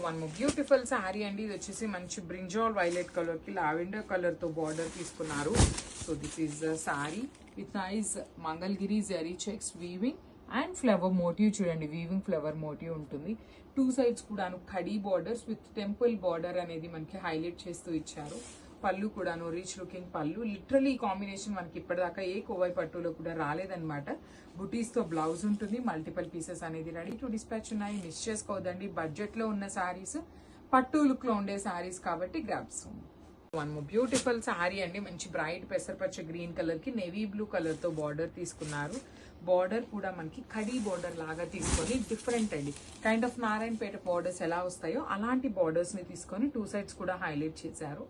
One more beautiful sari అండి. ఇది వచ్చేసి మంచి బ్రింజాల్ వైలెట్ కలర్ కి లావెండర్ కలర్ తో బార్డర్ తీసుకున్నారు. So this is the sari with nice Mangalagiri zari checks weaving and flower motive. చూడండి, వీవింగ్ ఫ్లవర్ మోటివ్ ఉంటుంది. టూ సైడ్స్ కూడాను khadi borders with temple border అనేది మనకి హైలైట్ చేస్తూ ఇచ్చారు. పళ్ళు కూడాను రిచ్ లుకింగ్ పళ్ళు. లిటరలీ ఈ కాంబినేషన్ మనకి ఇప్పటిదాకా ఏ కోవై పట్టులో కూడా రాలేదన్నమాట. బుటీస్ తో బ్లౌజ్ ఉంటుంది. మల్టిపుల్ పీసెస్ అనేది రెడీ టు డిస్పాచ్ ఉన్నాయి. మిస్ చేసుకోవద్దండి. బడ్జెట్ లో ఉన్న శారీస్, పట్టు లుక్ లో ఉండే శారీస్ కాబట్టి grabs. One more beautiful sari అండి. మంచి బ్రైట్ పెసరపచ్చ గ్రీన్ కలర్ కి నేవీ బ్లూ కలర్ తో బార్డర్ తీసుకున్నారు. బార్డర్ కూడా మనకి కడీ బార్డర్ లాగా తీసుకొని డిఫరెంట్ అండి. కైండ్ ఆఫ్ నారాయణపేట బార్డర్స్ ఎలా వస్తాయో అలాంటి బార్డర్స్ ని తీసుకొని టూ సైడ్స్ కూడా హైలైట్ చేశారు.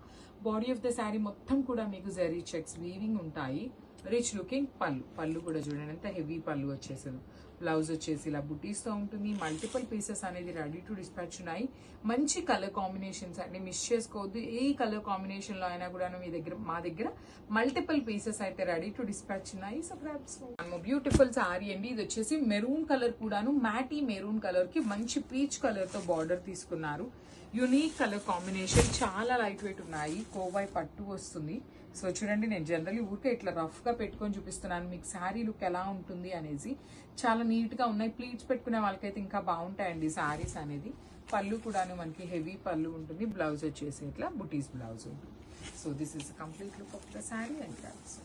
బాడీ ఆఫ్ ద శారీ మొత్తం కూడా మీకు జరీ చెక్స్ వీవింగ్ ఉంటాయి. రిచ్ లుకింగ్ పళ్ళు కూడా చూడండి ఎంత హెవీ పళ్ళు వచ్చేసారు. బ్లౌజ్ వచ్చేసి ఇలా బుటీస్ తో ఉంటుంది. మల్టిపుల్ పీసెస్ అనేది రెడీ టు డిస్పాచ్ ఉన్నాయి. మంచి కలర్ కాంబినేషన్స్ అండి, మిస్ చేసుకోవద్దు. ఏ కలర్ కాంబినేషన్ లో అయినా కూడా మా దగ్గర మల్టిపుల్ పీసెస్ అయితే రెడీ టు డిస్పాచ్ ఉన్నాయి. So grabs. బ్యూటిఫుల్ సారీ అండి. ఇది వచ్చేసి మెరూన్ కలర్ కూడాను మ్యాటీ మెరూన్ కలర్ కి మంచి పీచ్ కలర్ తో బార్డర్ తీసుకున్నారు. యూనిక్ కలర్ కాంబినేషన్, చాలా లైట్ వెయిట్ ఉన్నాయి. కోవై పట్టు వస్తుంది. సో చూడండి, నేను జనరల్లీ ఊరికే ఇట్లా రఫ్ గా పెట్టుకొని చూపిస్తున్నాను మీకు శారీ లుక్ ఎలా ఉంటుంది అనేసి. చాలా నీట్ గా ఉన్నాయి. ప్లీట్స్ పెట్టుకునే వాళ్ళకైతే ఇంకా బాగుంటాయండి శారీస్ అనేది. పళ్ళు కూడాను మనకి హెవీ పళ్ళు ఉంటుంది. బ్లౌజ్ వచ్చేసి ఇట్లా బుటీస్ బ్లౌజ్ ఉంటుంది. So this is complete look of the sari and grabs.